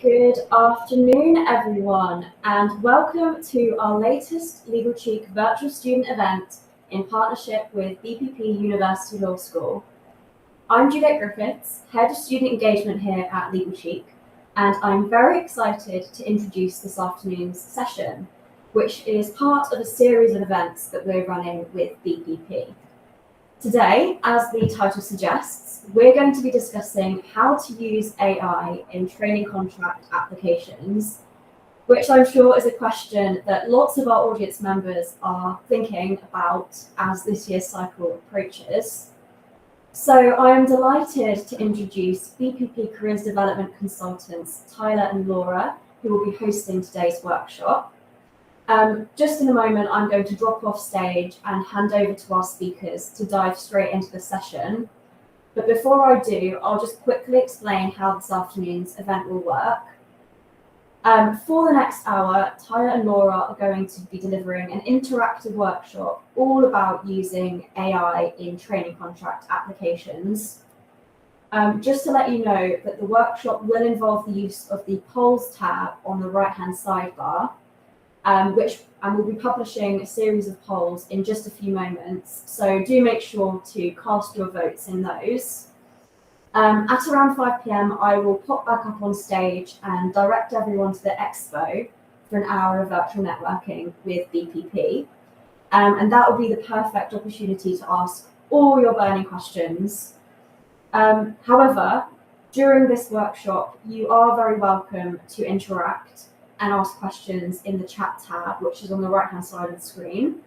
Good afternoon, everyone, and welcome to our latest Legal Cheek virtual student event in partnership with BPP University Law School. I'm Juliet Griffiths, Head of Student Engagement here at Legal Cheek, and I'm very excited to introduce this afternoon's session, which is part of a series of events that we're running with BPP. Today, as the title suggests, we're going to be discussing how to use AI in training contract applications, which I'm sure is a question that lots of our audience members are thinking about as this year's cycle approaches. So I am delighted to introduce BPP Careers Development Consultants Tyler and Laura, who will be hosting today's workshop. Just in a moment, I'm going to drop off stage and hand over to our speakers to dive straight into the session. But before I do, I'll just quickly explain how this afternoon's event will work. For the next hour, Tyler and Laura are going to be delivering an interactive workshop all about using AI in training contract applications. Just to let you know that the workshop will involve the use of the polls tab on the right-hand sidebar. We'll be publishing a series of polls in just a few moments, so do make sure to cast your votes in those. At around 5 p.m, I will pop back up on stage and direct everyone to the expo for an hour of virtual networking with BPP. And that will be the perfect opportunity to ask all your burning questions. However, during this workshop, you are very welcome to interact and ask questions in the chat tab, which is on the right-hand side of the screen.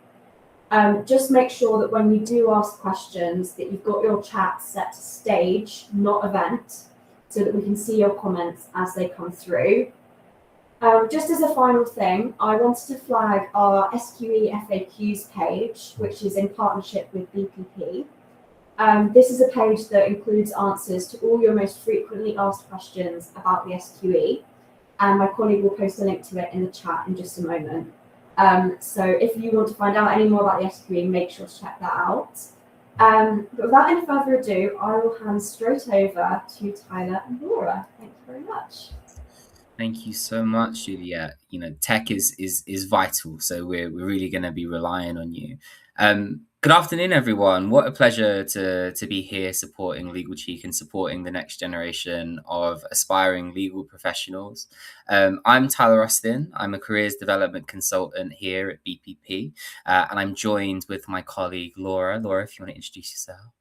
Just make sure that when you do ask questions that you've got your chat set to stage, not event, so that we can see your comments as they come through. Just as a final thing, I wanted to flag our SQE FAQs page, which is in partnership with BPP. This is a page that includes answers to all your most frequently asked questions about the SQE. And my colleague will post a link to it in the chat in just a moment. So if you want to find out any more about the SQE, make sure to check that out. But without any further ado, I will hand straight over to Tyler and Laura. Thank you very much. Thank you so much, Juliet. You know, tech is vital, so we're really going to be relying on you. Good afternoon, everyone. What a pleasure to be here supporting Legal Cheek and supporting the next generation of aspiring legal professionals. I'm Tyler Rustin. I'm a careers development consultant here at BPP, and I'm joined with my colleague Laura. Laura, if you want to introduce yourself.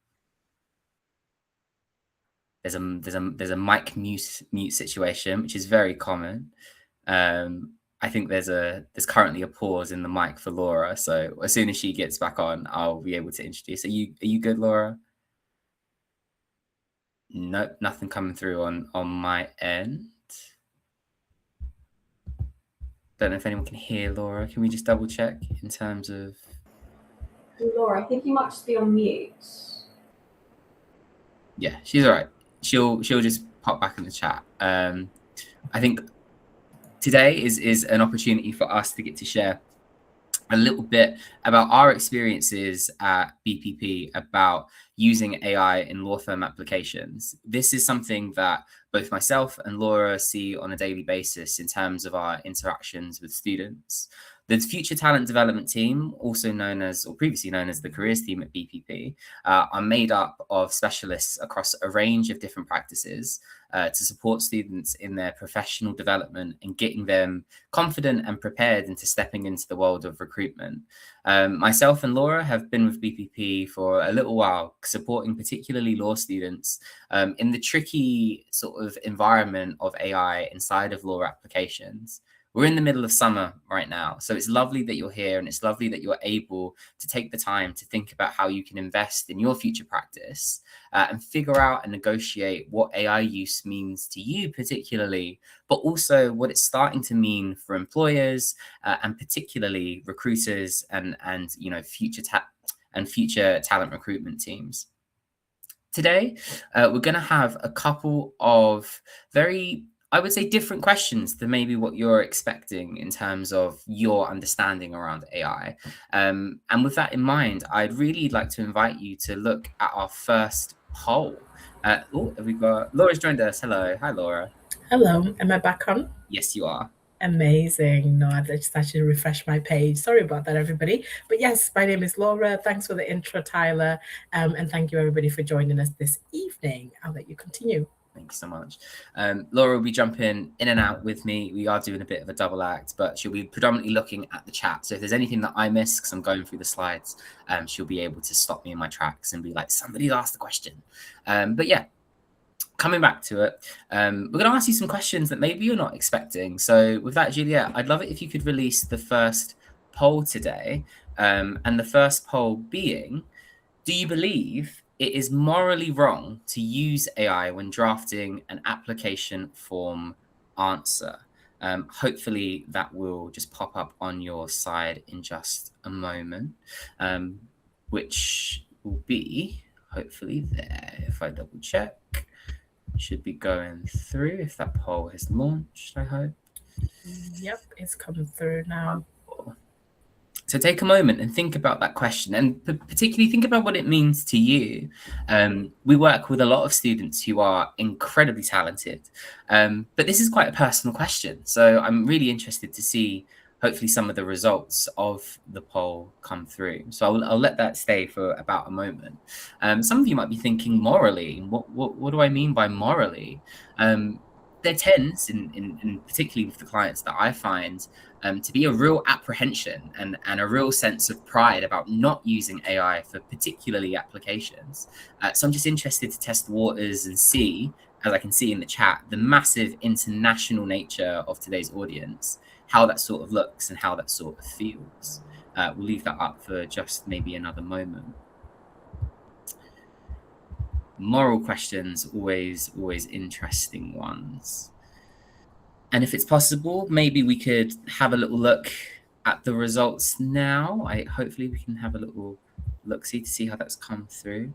There's a mic mute situation, which is very common. I think there's currently a pause in the mic for Laura, so as soon as she gets back on, I'll be able to introduce. Are you good, Laura? Nope, nothing coming through on my end. Don't know if anyone can hear Laura. Can we just double check in terms of Laura, I think you might just be on mute. Yeah, she's all right. She'll just pop back in the chat. I think today is an opportunity for us to get to share a little bit about our experiences at BPP about using AI in law firm applications. This is something that both myself and Laura see on a daily basis in terms of our interactions with students. The Future Talent Development Team, also known as, or previously known as the Careers Team at BPP, are made up of specialists across a range of different practices to support students in their professional development and getting them confident and prepared into stepping into the world of recruitment. Myself and Laura have been with BPP for a little while, supporting particularly law students in the tricky sort of environment of AI inside of law applications. We're in the middle of summer right now, so it's lovely that you're here and it's lovely that you're able to take the time to think about how you can invest in your future practice and figure out and negotiate what AI use means to you particularly, but also what it's starting to mean for employers and particularly recruiters and you know future talent recruitment teams. Today, we're going to have a couple of very, I would say, different questions than maybe what you're expecting in terms of your understanding around AI. And with that in mind, I'd really like to invite you to look at our first poll. Oh, have we got Laura's joined us. Hello. Hi, Laura. Hello, am I back on? Yes, you are. Amazing. No, I just actually refreshed my page. Sorry about that, everybody. But yes, my name is Laura. Thanks for the intro, Tyler. And thank you, everybody, for joining us this evening. I'll let you continue. Thank you so much. Laura will be jumping in and out with me. We are doing a bit of a double act, but she'll be predominantly looking at the chat. So if there's anything that I miss because I'm going through the slides, she'll be able to stop me in my tracks and be like, somebody's asked the question. But yeah, coming back to it, we're going to ask you some questions that maybe you're not expecting. So with that, Juliet, I'd love it if you could release the first poll today. And the first poll being, do you believe it is morally wrong to use AI when drafting an application form answer? Hopefully that will just pop up on your side in just a moment, which will be hopefully there. If I double check, should be going through if that poll has launched, I hope. Yep, it's coming through now. So take a moment and think about that question, and particularly think about what it means to you. We work with a lot of students who are incredibly talented, but this is quite a personal question. So I'm really interested to see, hopefully, some of the results of the poll come through. So I'll let that stay for about a moment. Some of you might be thinking morally. What do I mean by morally? There tends, in particularly with the clients that I find, to be a real apprehension and a real sense of pride about not using AI for particularly applications. So I'm just interested to test the waters and see, as I can see in the chat, the massive international nature of today's audience, how that sort of looks and how that sort of feels. We'll leave that up for just maybe another moment. Moral questions, always interesting ones. And if it's possible, maybe we could have a little look at the results now. Hopefully we can have a little look-see to see how that's come through.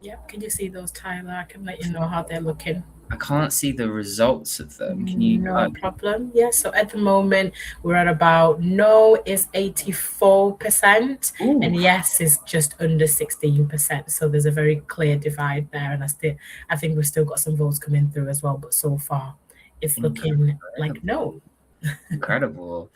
Yep, can you see those, Tyler? I can let you know how they're looking. I can't see the results of them. Can you? No problem. Yes. So at the moment, we're at about no is 84%, and yes is just under 16%. So there's a very clear divide there, and I think we've still got some votes coming through as well. But so far, it's looking like no. Incredible.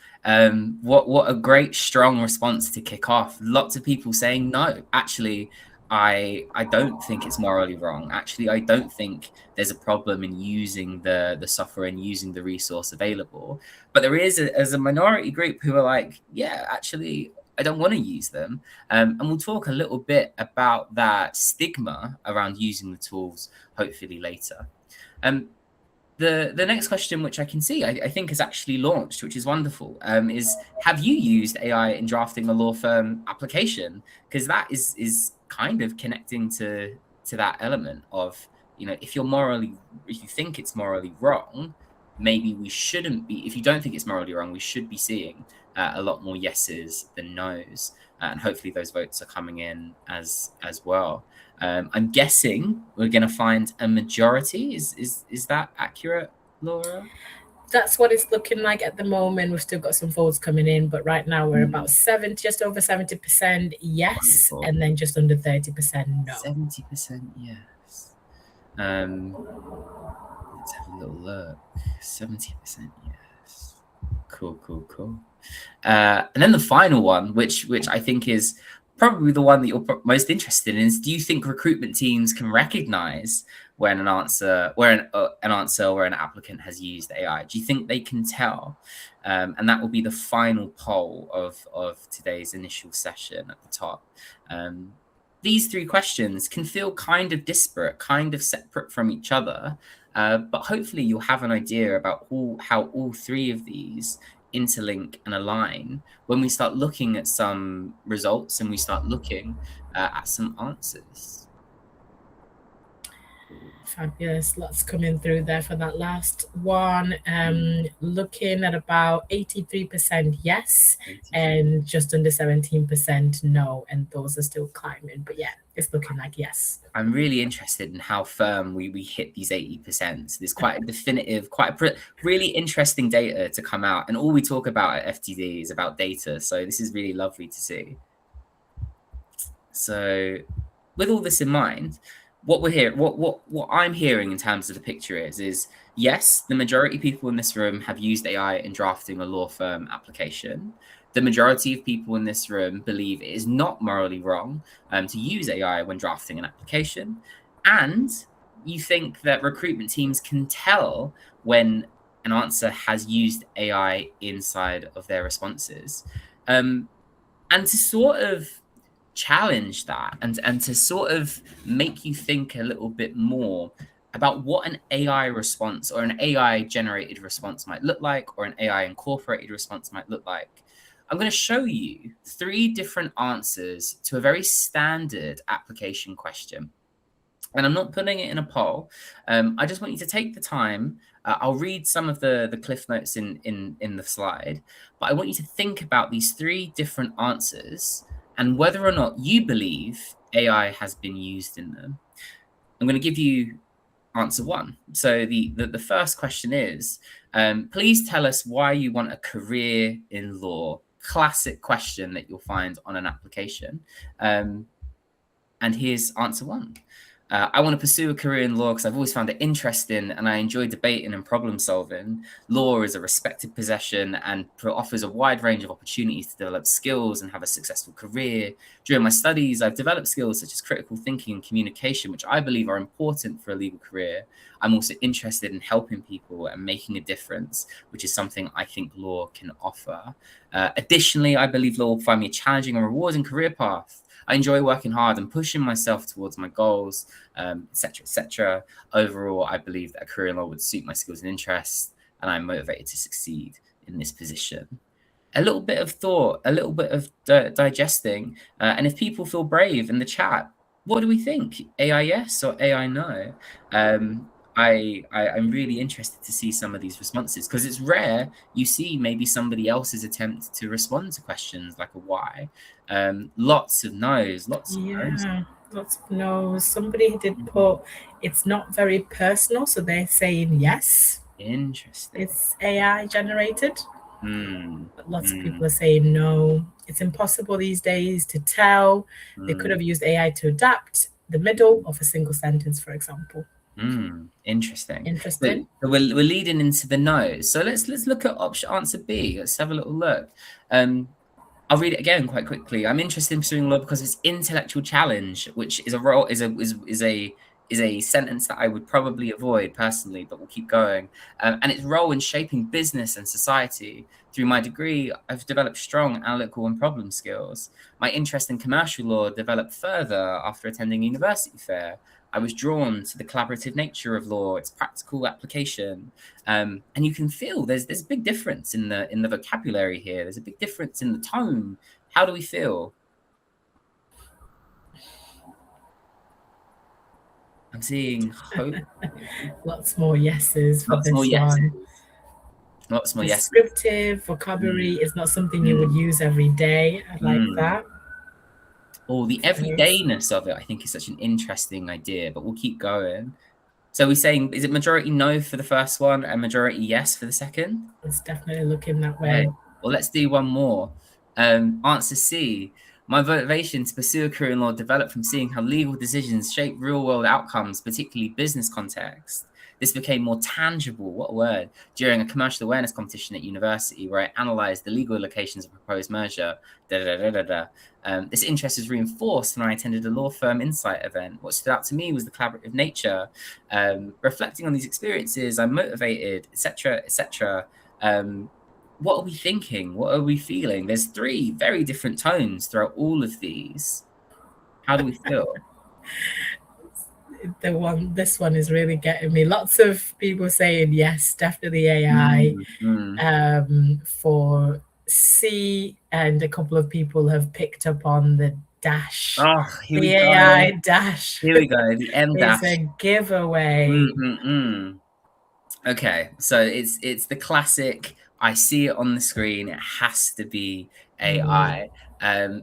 What a great strong response to kick off. Lots of people saying no. Actually, I don't think it's morally wrong. Actually, I don't think there's a problem in using the software and using the resource available. But there is as a minority group who are like, yeah, actually, I don't want to use them. And we'll talk a little bit about that stigma around using the tools, hopefully later. The next question, which I can see, I think has actually launched, which is wonderful, is have you used AI in drafting a law firm application? Because that is kind of connecting to that element of, if you think it's morally wrong, maybe we shouldn't be. If you don't think it's morally wrong, we should be seeing a lot more yeses than nos, and hopefully those votes are coming in as well. I'm guessing we're going to find a majority. Is that accurate, Laura? That's what it's looking like at the moment. We've still got some votes coming in, but right now we're about just over 70% yes, wonderful. And then just under 30% no. 70% yes. Let's have a little look. 70% yes. Cool. And then the final one, which I think is probably the one that you're most interested in, is: do you think recruitment teams can recognize when an answer, or an applicant has used AI? Do you think they can tell? And that will be the final poll of today's initial session at the top. These three questions can feel kind of disparate, kind of separate from each other, but hopefully you'll have an idea about how all three of these interlink and align when we start looking at some results and we start looking at some answers. Fabulous. Lots coming through there for that last one. Looking at about 83% yes, 83%. And just under 17% no, and those are still climbing, but yeah, it's looking like yes. I'm really interested in how firm we hit these 80%. There's quite a definitive, really interesting data to come out, and all we talk about at FTD is about data, so this is really lovely to see. So with all this in mind, what I'm hearing in terms of the picture is yes, the majority of people in this room have used AI in drafting a law firm application. The majority of people in this room believe it is not morally wrong to use AI when drafting an application. And you think that recruitment teams can tell when an answer has used AI inside of their responses. And to sort of challenge that and to sort of make you think a little bit more about what an AI response or an AI generated response might look like, or an AI incorporated response might look like, I'm going to show you 3 different answers to a very standard application question. And I'm not putting it in a poll. I just want you to take the time. I'll read some of the cliff notes in the slide, but I want you to think about these 3 different answers and whether or not you believe AI has been used in them. I'm going to give you answer 1. So the first question is, please tell us why you want a career in law. Classic question that you'll find on an application. And here's answer 1. I want to pursue a career in law because I've always found it interesting and I enjoy debating and problem solving. Law is a respected profession and offers a wide range of opportunities to develop skills and have a successful career. During my studies, I've developed skills such as critical thinking and communication, which I believe are important for a legal career. I'm also interested in helping people and making a difference, which is something I think law can offer. Additionally, I believe law will find me a challenging and rewarding career path. I enjoy working hard and pushing myself towards my goals, etc., etc. Overall, I believe that a career in law would suit my skills and interests, and I'm motivated to succeed in this position. A little bit of thought, a little bit of digesting, and if people feel brave in the chat, what do we think? AI yes or AI no? I'm really interested to see some of these responses because it's rare you see maybe somebody else's attempt to respond to questions like a why. Lots of no's, lots of no's. Lots of no's. Somebody did put it's not very personal, so they're saying yes. Interesting. It's AI generated. But lots of people are saying no. It's impossible these days to tell. They could have used AI to adapt the middle of a single sentence, for example. Interesting. So we're leading into the no's. So let's look at answer B. Let's have a little look. I'll read it again quite quickly. I'm interested in pursuing law because of its intellectual challenge, which is a sentence that I would probably avoid personally, but we'll keep going. And its role in shaping business and society. Through my degree, I've developed strong analytical and problem skills. My interest in commercial law developed further after attending university fair. I was drawn to the collaborative nature of law, its practical application, and you can feel there's a big difference in the vocabulary here. There's a big difference in the tone. How do we feel? I'm seeing hope. Lots more yeses for Lots this more yeses. one. Lots more yeses. Descriptive vocabulary is not something you would use every day. I like that. Oh, the everydayness of it, I think, is such an interesting idea, but we'll keep going. So we're saying, is it majority no for the first one and majority yes for the second? It's definitely looking that way. Okay. Well, let's do one more. Answer C. My motivation to pursue a career in law developed from seeing how legal decisions shape real-world outcomes, particularly business context. This became more tangible, what a word, during a commercial awareness competition at university where I analysed the legal implications of proposed merger. This interest was reinforced when I attended a law firm insight event. What stood out to me was the collaborative nature. Reflecting on these experiences, I'm motivated, etc., etc. What are we thinking? What are we feeling? There's 3 very different tones throughout all of these. How do we feel? This one is really getting me. Lots of people saying yes, definitely AI. For C, and a couple of people have picked up on the dash. Oh, here we go. AI dash. Here we go. The M dash. It's a giveaway. Okay, so it's the classic. I see it on the screen. It has to be AI.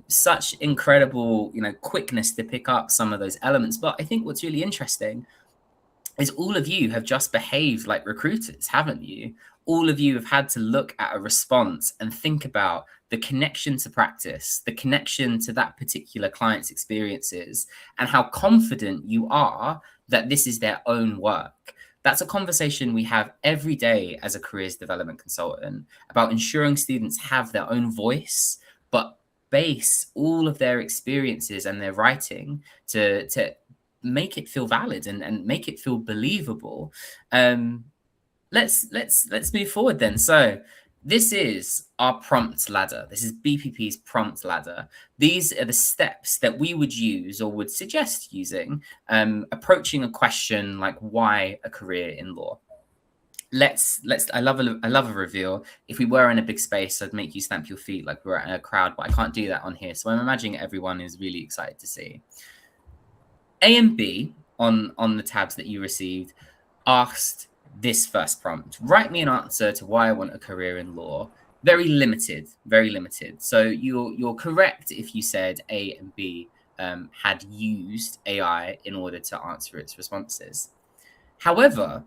Such incredible, quickness to pick up some of those elements. But I think what's really interesting is all of you have just behaved like recruiters, haven't you? all of you have had to look at a response and think about the connection to practice, the connection to that particular client's experiences, and how confident you are that this is their own work. That's a conversation we have every day as a careers development consultant about ensuring students have their own voice, but base all of their experiences and their writing to make it feel valid and make it feel believable. Let's move forward then. So this is our prompt ladder. This is BPP's prompt ladder. These are the steps that we would use or would suggest using approaching a question like why a career in law. I love a reveal. If we were in a big space, I'd make you stamp your feet like we're at a crowd, but I can't do that on here. So I'm imagining everyone is really excited to see. A and B on the tabs that you received asked this first prompt: write me an answer to why I want a career in law. Very limited, very limited. So you're correct if you said A and B had used AI in order to answer its responses. However,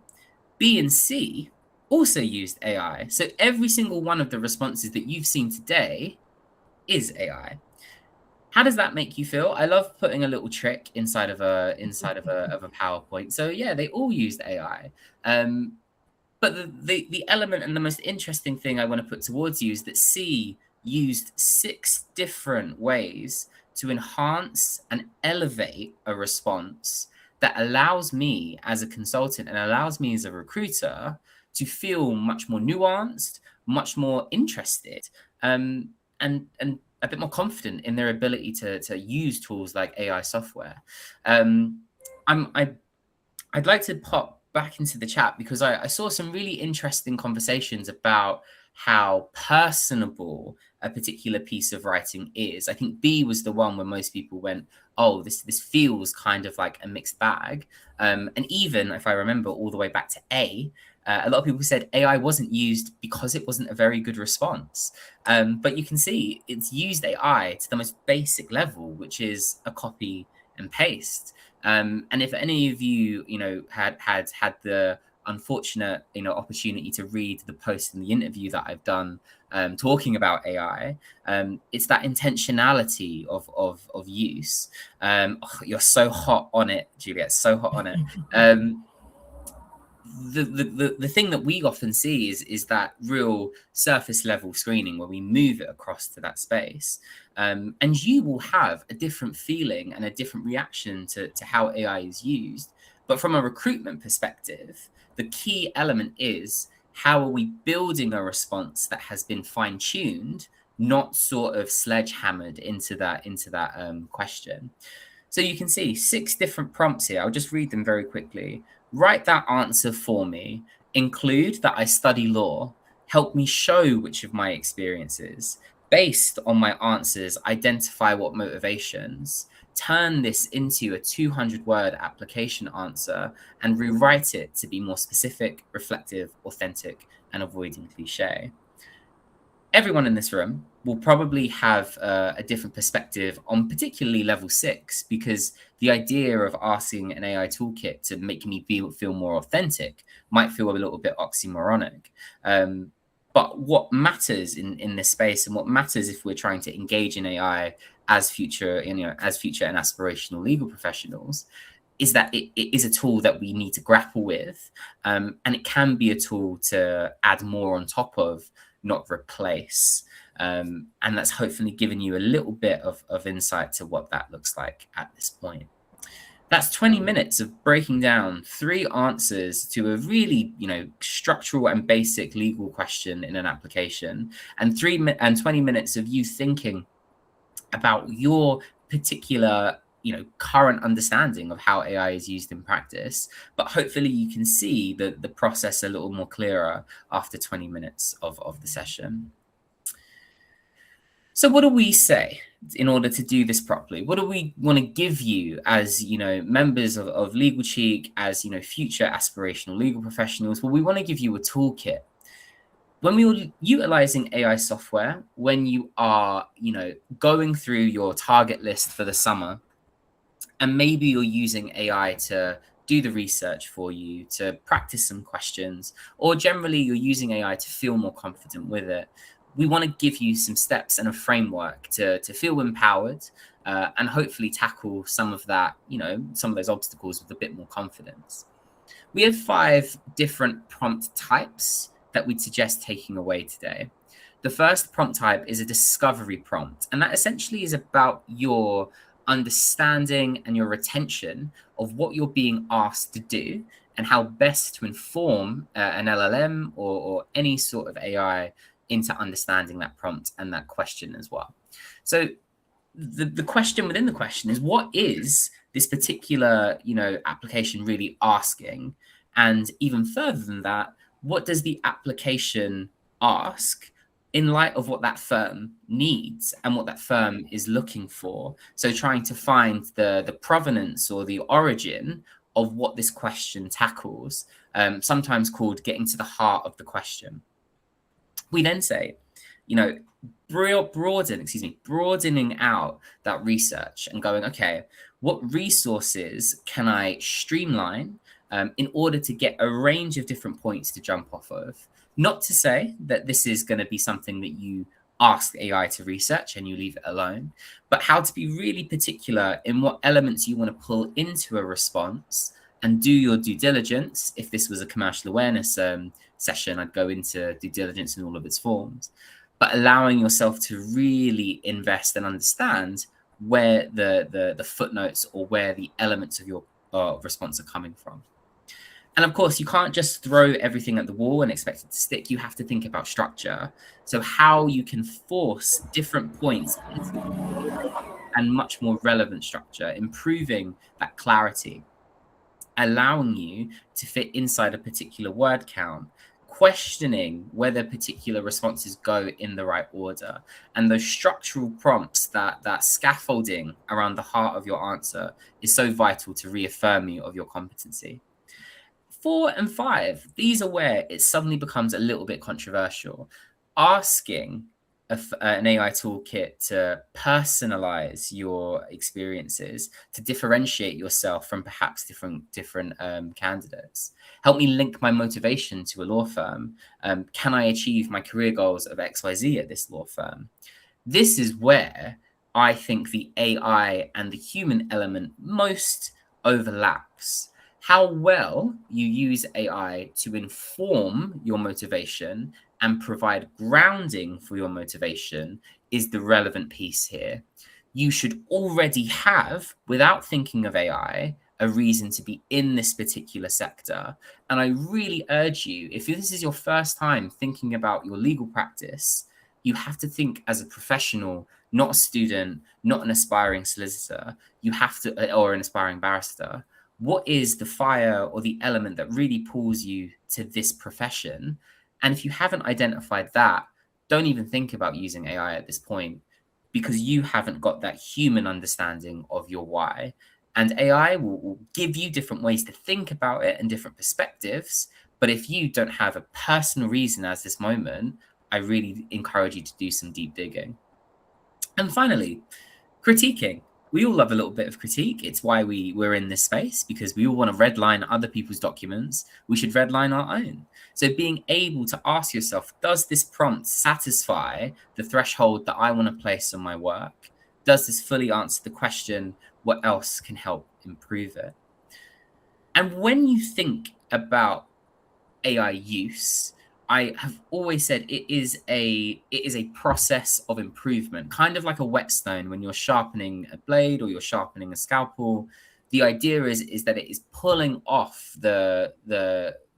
B and C also used AI. So every single one of the responses that you've seen today is AI. How does that make you feel? I love putting a little trick inside of a PowerPoint. So yeah, they all used AI. But the element and the most interesting thing I want to put towards you is that C used 6 different ways to enhance and elevate a response that allows me as a consultant and allows me as a recruiter to feel much more nuanced, much more interested, and a bit more confident in their ability to use tools like AI software. I'd like to pop back into the chat because I saw some really interesting conversations about how personable a particular piece of writing is. I think B was the one where most people went, oh, this feels kind of like a mixed bag. And even if I remember all the way back to A lot of people said AI wasn't used because it wasn't a very good response. But you can see it's used AI to the most basic level, which is a copy and paste. And if any of you, had the unfortunate, opportunity to read the post and the interview that I've done talking about AI, it's that intentionality of use. You're so hot on it, Juliet, so hot on it. The thing that we often see is that real surface level screening where we move it across to that space. And you will have a different feeling and a different reaction to how AI is used. But from a recruitment perspective, the key element is how are we building a response that has been fine-tuned, not sort of sledgehammered into that question. So you can see 6 different prompts here. I'll just read them very quickly. Write that answer for me. Include that I study law. Help me show which of my experiences. Based on my answers, identify what motivations. Turn this into a 200-word application answer and rewrite it to be more specific, reflective, authentic, and avoiding cliche. Everyone in this room will probably have a different perspective on particularly level 6, because the idea of asking an AI toolkit to make me feel more authentic might feel a little bit oxymoronic. But what matters in this space, and what matters if we're trying to engage in AI as future and aspirational legal professionals, is that it is a tool that we need to grapple with, and it can be a tool to add more on top of, not replace. And that's hopefully given you a little bit of insight to what that looks like at this point. That's 20 minutes of breaking down 3 answers to a really, structural and basic legal question in an application, and 20 minutes of you thinking about your particular, current understanding of how AI is used in practice. But hopefully you can see the process a little more clearer after 20 minutes of the session. So what do we say in order to do this properly? What do we want to give you as, members of Legal Cheek, as, future aspirational legal professionals? Well, we want to give you a toolkit. When we are utilizing AI software, when you are, going through your target list for the summer, and maybe you're using AI to do the research for you, to practice some questions, or generally you're using AI to feel more confident with it. We want to give you some steps and a framework to feel empowered and hopefully tackle some of that, some of those obstacles with a bit more confidence. We have 5 different prompt types that we'd suggest taking away today. The first prompt type is a discovery prompt, and that essentially is about your understanding and your retention of what you're being asked to do and how best to inform an LLM or any sort of AI into understanding that prompt and that question as well. So the question within the question is, what is this particular application really asking? And even further than that, what does the application ask in light of what that firm needs and what that firm is looking for? So trying to find the provenance or the origin of what this question tackles, sometimes called getting to the heart of the question. We then say, broadening out that research and going, okay, what resources can I streamline in order to get a range of different points to jump off of? Not to say that this is going to be something that you ask AI to research and you leave it alone, but how to be really particular in what elements you want to pull into a response and do your due diligence. If this was a commercial awareness session, I'd go into due diligence in all of its forms, but allowing yourself to really invest and understand where the footnotes or where the elements of your response are coming from. And of course, you can't just throw everything at the wall and expect it to stick. You have to think about structure. So how you can force different points and much more relevant structure, improving that clarity, allowing you to fit inside a particular word count, questioning whether particular responses go in the right order. And those structural prompts, that scaffolding around the heart of your answer is so vital to reaffirm you of your competency. 4 and 5, these are where it suddenly becomes a little bit controversial. Asking an AI toolkit to personalize your experiences, to differentiate yourself from perhaps different candidates. Help me link my motivation to a law firm. Can I achieve my career goals of XYZ at this law firm? This is where I think the AI and the human element most overlaps. How well you use AI to inform your motivation and provide grounding for your motivation is the relevant piece here. You should already have, without thinking of AI, a reason to be in this particular sector. And I really urge you, if this is your first time thinking about your legal practice, you have to think as a professional, not a student, not an aspiring solicitor. You have to, or an aspiring barrister. What is the fire or the element that really pulls you to this profession? And if you haven't identified that, don't even think about using AI at this point, because you haven't got that human understanding of your why. And AI will give you different ways to think about it and different perspectives. But if you don't have a personal reason as this moment, I really encourage you to do some deep digging. And finally, critiquing. We all love a little bit of critique. It's why we're in this space, because we all want to redline other people's documents. We should redline our own. So being able to ask yourself, does this prompt satisfy the threshold that I want to place on my work? Does this fully answer the question, what else can help improve it? And when you think about AI use, I have always said it is a process of improvement, kind of like a whetstone when you're sharpening a blade or you're sharpening a scalpel. The idea is that it is pulling off the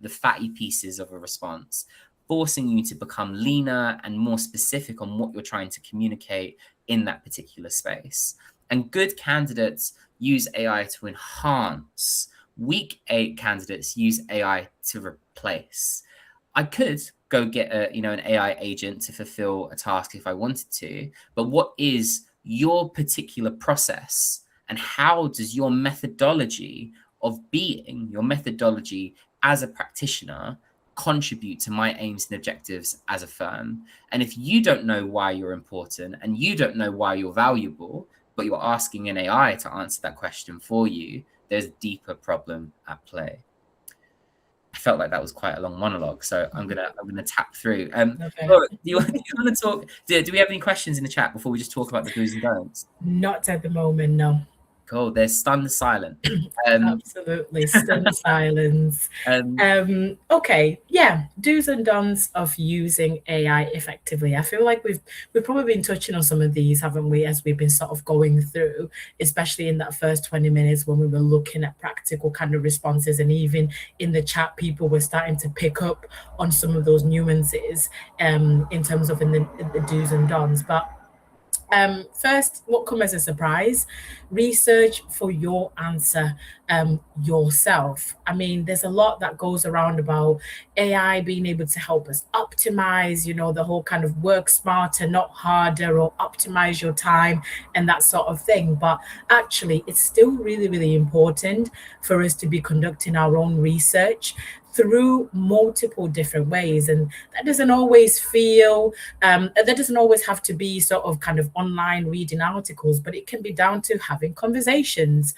fatty pieces of a response, forcing you to become leaner and more specific on what you're trying to communicate in that particular space. And good candidates use AI to enhance. Weak candidates use AI to replace. I could go get an AI agent to fulfill a task if I wanted to, but what is your particular process, and how does your methodology of being, your methodology as a practitioner, contribute to my aims and objectives as a firm? And if you don't know why you're important and you don't know why you're valuable, but you're asking an AI to answer that question for you, there's a deeper problem at play. I felt like that was quite a long monologue, so I'm gonna tap through. Okay. Laura, do you want to talk? Do we have any questions in the chat before we just talk about the do's and don'ts? Not at the moment, no. Cool. There's stunned silent. Absolutely, stunned silence. Okay, yeah, do's and don'ts of using AI effectively. I feel like we've probably been touching on some of these, haven't we, as we've been sort of going through, especially in that first 20 minutes when we were looking at practical kind of responses, and even in the chat, people were starting to pick up on some of those nuances in terms of in the do's and don'ts. But first, what come as a surprise, research for your answer yourself. I mean, there's a lot that goes around about AI being able to help us optimize, the whole kind of work smarter, not harder, or optimize your time and that sort of thing. But actually, it's still really, really important for us to be conducting our own research through multiple different ways. And that doesn't always have to be sort of kind of online reading articles, but it can be down to having conversations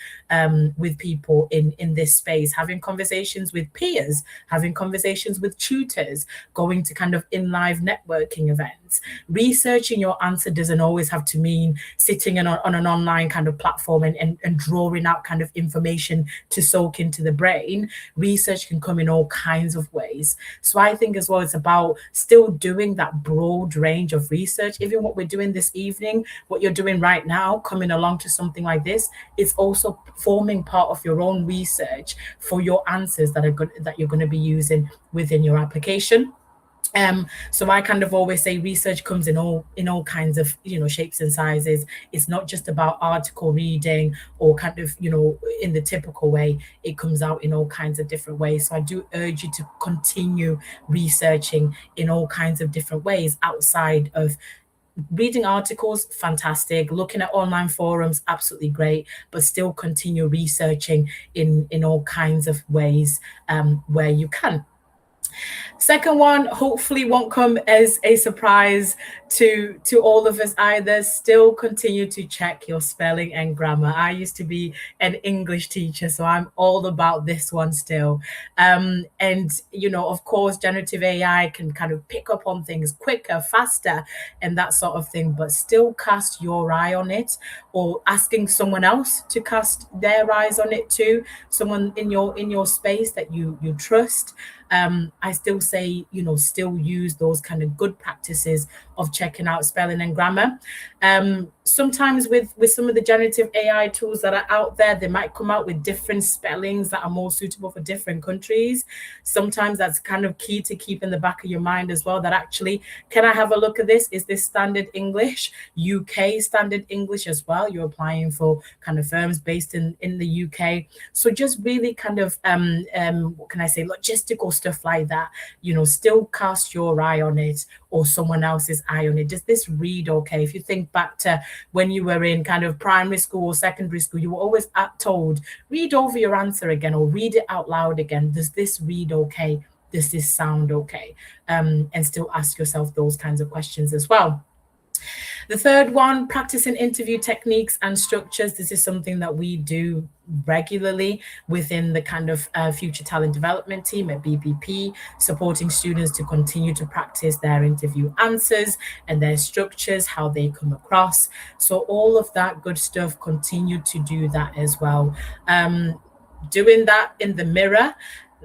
with people in this space, having conversations with peers, having conversations with tutors, going to kind of in live networking events. Researching your answer doesn't always have to mean sitting on an online kind of platform and drawing out kind of information to soak into the brain. Research can come in all kinds of ways. So I think as well, it's about still doing that broad range of research. Even what we're doing this evening, what you're doing right now, coming along to something like this, it's also forming part of your own research for your answers that you're going to be using within your application. So I kind of always say research comes in all kinds of shapes and sizes. It's not just about article reading or kind of in the typical way. It comes out in all kinds of different ways. So I do urge you to continue researching in all kinds of different ways outside of reading articles. Fantastic. Looking at online forums, absolutely great, but still continue researching in all kinds of ways where you can. Second one, hopefully won't come as a surprise to all of us either. Still continue to check your spelling and grammar. I used to be an English teacher, so I'm all about this one still. And, of course, generative AI can kind of pick up on things quicker, faster, and that sort of thing, but still cast your eye on it, or asking someone else to cast their eyes on it too, someone in your space that you trust. I still say, still use those kind of good practices of checking out spelling and grammar. Sometimes with some of the generative AI tools that are out there, they might come out with different spellings that are more suitable for different countries. Sometimes that's kind of key to keep in the back of your mind as well, that actually, can I have a look at this? Is this standard English, UK standard English as well? You're applying for kind of firms based in the UK. So just really kind of, what can I say, logistical stuff like that, still cast your eye on it or someone else's eye on it. Does this read okay? If you think back to when you were in kind of primary school or secondary school, you were always told, read over your answer again or read it out loud again. Does this read okay? Does this sound okay? And still ask yourself those kinds of questions as well. The third one, practicing interview techniques and structures. This is something that we do regularly within the kind of future talent development team at BPP, supporting students to continue to practice their interview answers and their structures, how they come across. So all of that good stuff, continue to do that as well. Doing that in the mirror.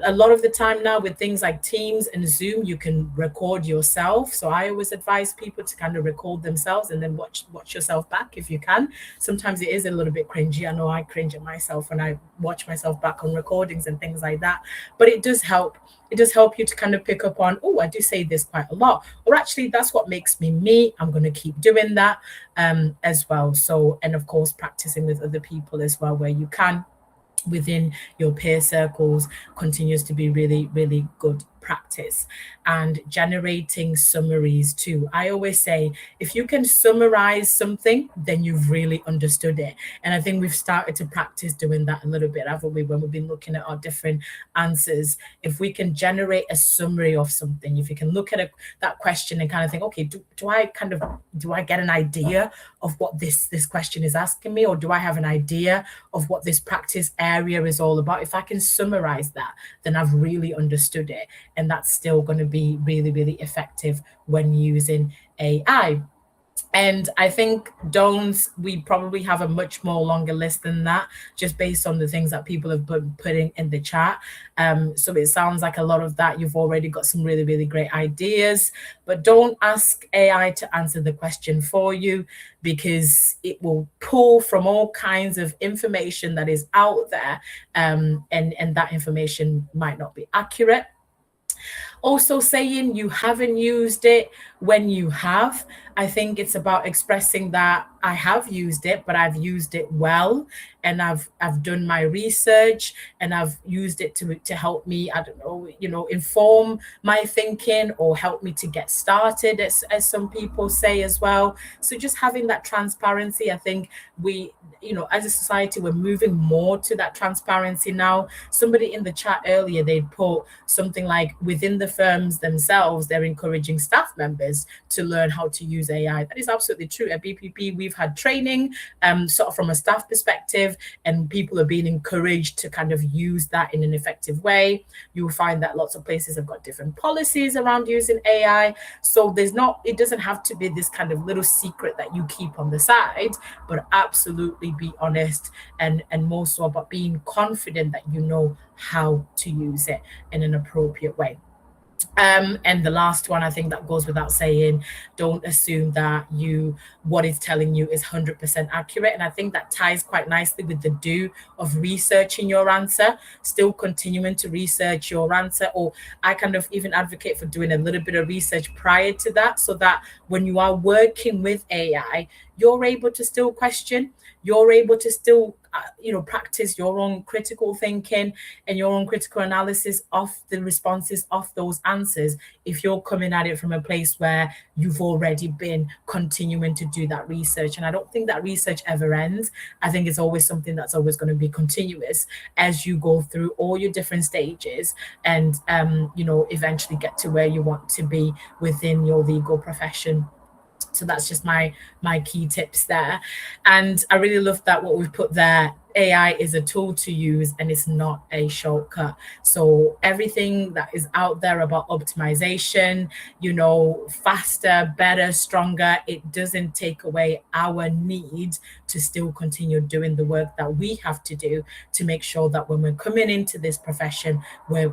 A lot of the time now with things like Teams and Zoom, you can record yourself. So I always advise people to kind of record themselves and then watch yourself back if you can. Sometimes it is a little bit cringy. I know I cringe at myself when I watch myself back on recordings and things like that. But it does help. It does help you to kind of pick up on, oh, I do say this quite a lot. Or actually, that's what makes me me. I'm going to keep doing that as well. So, and of course, practicing with other people as well where you can within your peer circles continues to be really, really good practice and generating summaries too. I always say, if you can summarize something, then you've really understood it. And I think we've started to practice doing that a little bit, haven't we, when we've been looking at our different answers. If we can generate a summary of something, if you can look at that question and kind of think, okay, do I get an idea of what this question is asking me, or do I have an idea of what this practice area is all about? If I can summarize that, then I've really understood it, and that's still going to be really, really effective when using AI. And I think don'ts, we probably have a much more longer list than that, just based on the things that people have been putting in the chat. So it sounds like a lot of that, you've already got some really, really great ideas, but don't ask AI to answer the question for you, because it will pull from all kinds of information that is out there, and that information might not be accurate. Also, saying you haven't used it when you have. I think it's about expressing that I have used it, but I've used it well, and I've done my research, and I've used it to help me, I don't know, inform my thinking, or help me to get started, as some people say as well. So just having that transparency, I think we, as a society, we're moving more to that transparency now. Somebody in the chat earlier, they'd put something like, within the firms themselves, they're encouraging staff members to learn how to use AI. That is absolutely true. At BPP, we've had training sort of from a staff perspective, and people are being encouraged to kind of use that in an effective way. You'll find that lots of places have got different policies around using AI. So it doesn't have to be this kind of little secret that you keep on the side, but absolutely be honest, and more so about being confident that you know how to use it in an appropriate way. And the last one, I think that goes without saying, don't assume that what it's telling you is 100% accurate. And I think that ties quite nicely with the do of researching your answer, still continuing to research your answer. Or I kind of even advocate for doing a little bit of research prior to that, so that when you are working with AI, you're able to still question, you're able to still practice your own critical thinking and your own critical analysis of the responses of those answers, if you're coming at it from a place where you've already been continuing to do that research. And I don't think that research ever ends. I think it's always something that's always going to be continuous as you go through all your different stages, and eventually get to where you want to be within your legal profession. So that's just my key tips there. And I really love that what we've put there. AI is a tool to use, and it's not a shortcut. So everything that is out there about optimization, faster, better, stronger, it doesn't take away our need to still continue doing the work that we have to do to make sure that when we're coming into this profession, we're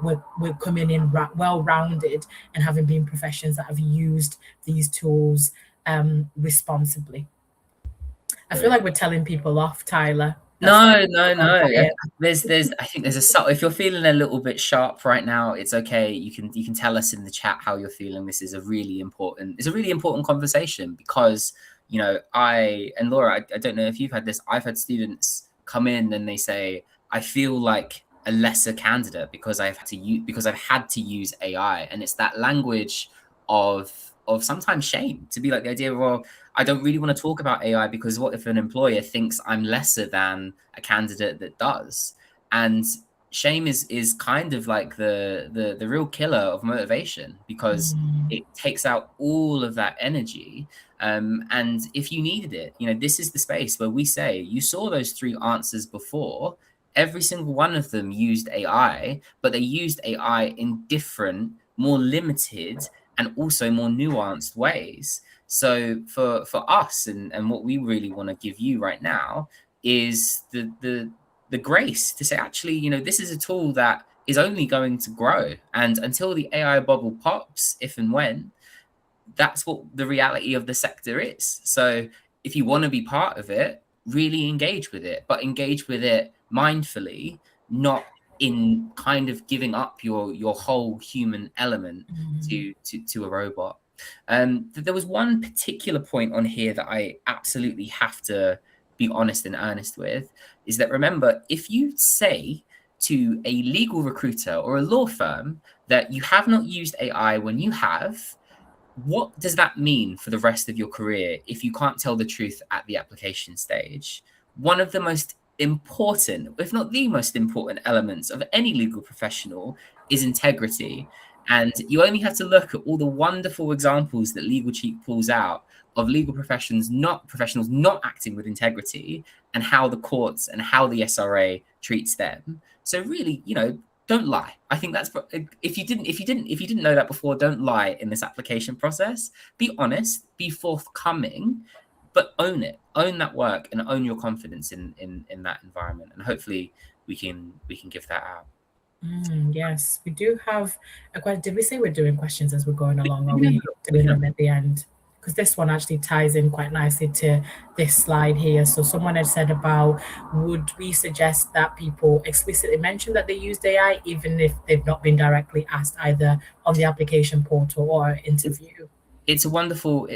coming in well-rounded, and having been professions that have used these tools responsibly. I feel like we're telling people off, Tyler. No. There's I think there's a subtle, if you're feeling a little bit sharp right now, it's okay. You can tell us in the chat how you're feeling. This is a really important conversation, because I and Laura, I don't know if you've had this. I've had students come in and they say, I feel like a lesser candidate because I've had to use AI, and it's that language of sometimes shame, to be like the idea of, well, I don't really want to talk about AI because what if an employer thinks I'm lesser than a candidate that does? And shame is kind of like the real killer of motivation, because it takes out all of that energy. And if you needed it, this is the space where we say, you saw those 3 answers before. Every single one of them used AI, but they used AI in different, more limited, and also more nuanced ways. So for us, and what we really want to give you right now is the grace to say, actually, this is a tool that is only going to grow. And until the AI bubble pops, if and when, that's what the reality of the sector is. So if you want to be part of it, really engage with it, but engage with it mindfully, not in kind of giving up your whole human element to a robot. There was one particular point on here that I absolutely have to be honest and earnest with, is that, remember, if you say to a legal recruiter or a law firm that you have not used AI when you have, what does that mean for the rest of your career if you can't tell the truth at the application stage? One of the most important, if not the most important elements of any legal professional is integrity. And you only have to look at all the wonderful examples that Legal Cheek pulls out of legal professionals not acting with integrity, and how the courts and how the SRA treats them. So really, don't lie. I think that's, if you didn't know that before, don't lie in this application process. Be honest, be forthcoming, but own it. Own that work and own your confidence in that environment. And hopefully we can give that out. Yes, we do have a question. Did we say we're doing questions as we're going along? Or are we doing them at the end? Because this one actually ties in quite nicely to this slide here. So someone had said about, would we suggest that people explicitly mention that they used AI, even if they've not been directly asked either on the application portal or interview? It's a wonderful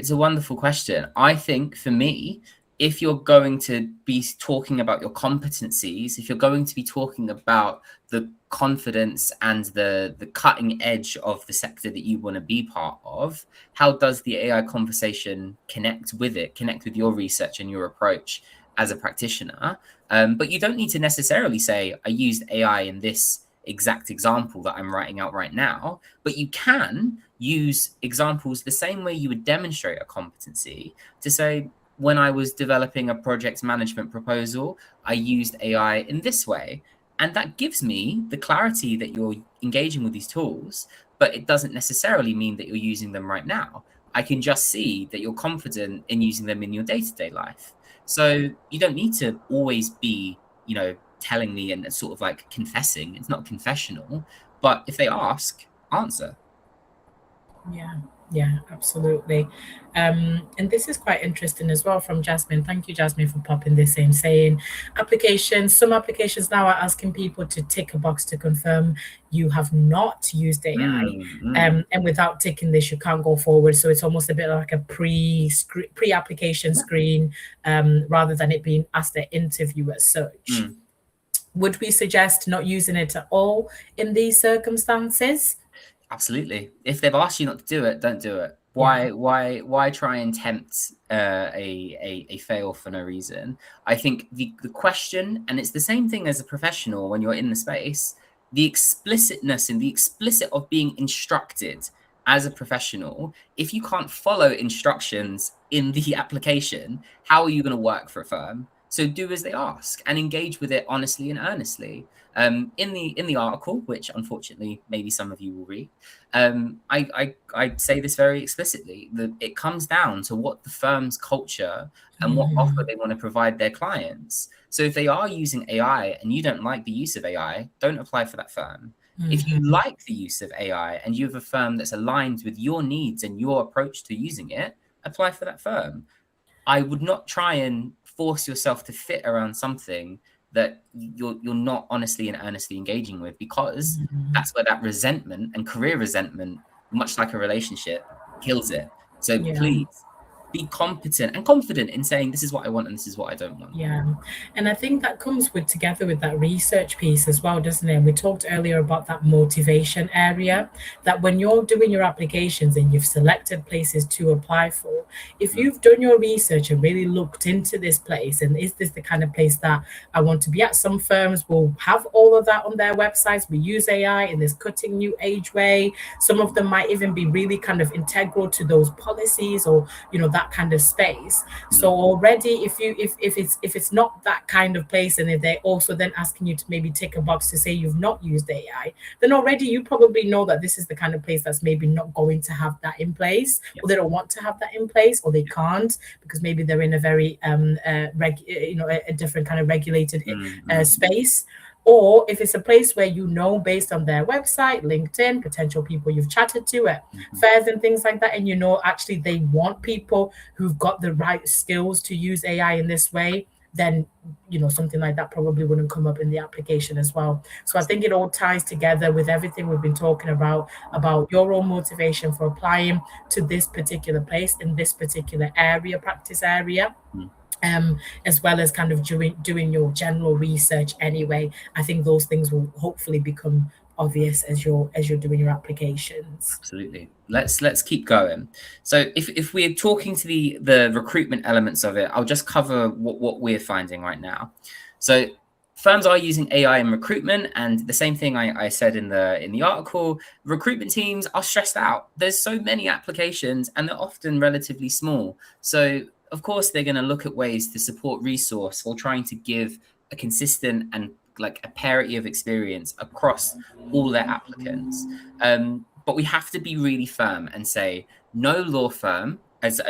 question. I think for me, if you're going to be talking about your competencies, if you're going to be talking about the confidence and the cutting edge of the sector that you want to be part of, how does the AI conversation connect with your research and your approach as a practitioner? But you don't need to necessarily say, I used AI in this exact example that I'm writing out right now, but you can use examples the same way you would demonstrate a competency to say, when I was developing a project management proposal, I used AI in this way. And that gives me the clarity that you're engaging with these tools, but it doesn't necessarily mean that you're using them right now. I can just see that you're confident in using them in your day-to-day life. So you don't need to always be, telling me and sort of like confessing. It's not confessional, but if they ask, answer. Yeah, absolutely. And this is quite interesting as well from Jasmine. Thank you, Jasmine, for popping this in, saying some applications now are asking people to tick a box to confirm you have not used AI. And without ticking this, you can't go forward. So it's almost a bit like a pre-application screen, rather than it being asked at interview as such. Would we suggest not using it at all in these circumstances? Absolutely. If they've asked you not to do it, don't do it. Why try and tempt a fail for no reason? I think the question, and it's the same thing as a professional when you're in the space, the explicitness and the explicit of being instructed as a professional. If you can't follow instructions in the application, how are you going to work for a firm? So do as they ask and engage with it honestly and earnestly. In the article, which unfortunately maybe some of you will read, I say this very explicitly, that it comes down to what the firm's culture and what offer they want to provide their clients. So if they are using AI and you don't like the use of AI, don't apply for that firm. If you like the use of AI and you have a firm that's aligned with your needs and your approach to using it, apply for that firm. I would not try and force yourself to fit around something that you're not honestly and earnestly engaging with, because that's where that resentment and career resentment, much like a relationship, kills it. So please be competent and confident in saying, this is what I want and this is what I don't want. Yeah. And I think that comes together with that research piece as well, doesn't it? And we talked earlier about that motivation area, that when you're doing your applications and you've selected places to apply for, if you've done your research and really looked into this place, and is this the kind of place that I want to be at? Some firms will have all of that on their websites. We use AI in this cutting new age way. Some of them might even be really kind of integral to those policies, or, that kind of space. So already, if it's not that kind of place, and if they're also then asking you to maybe tick a box to say you've not used AI, then already you probably know that this is the kind of place that's maybe not going to have that in place, or they don't want to have that in place, or they can't because maybe they're in a very a different kind of regulated space. Or if it's a place where based on their website, LinkedIn, potential people you've chatted to at fairs and things like that, and actually they want people who've got the right skills to use AI in this way, then something like that probably wouldn't come up in the application as well. So I think it all ties together with everything we've been talking about your own motivation for applying to this particular place in this particular practice area. as well as kind of doing your general research anyway. I think those things will hopefully become obvious as you're doing your applications. Absolutely. Let's keep going. So if we're talking to the recruitment elements of it, I'll just cover what we're finding right now. So firms are using AI in recruitment, and the same thing I said in the article, recruitment teams are stressed out. There's so many applications and they're often relatively small. So of course they're going to look at ways to support resource while trying to give a consistent and like a parity of experience across all their applicants. But we have to be really firm and say no law firm, as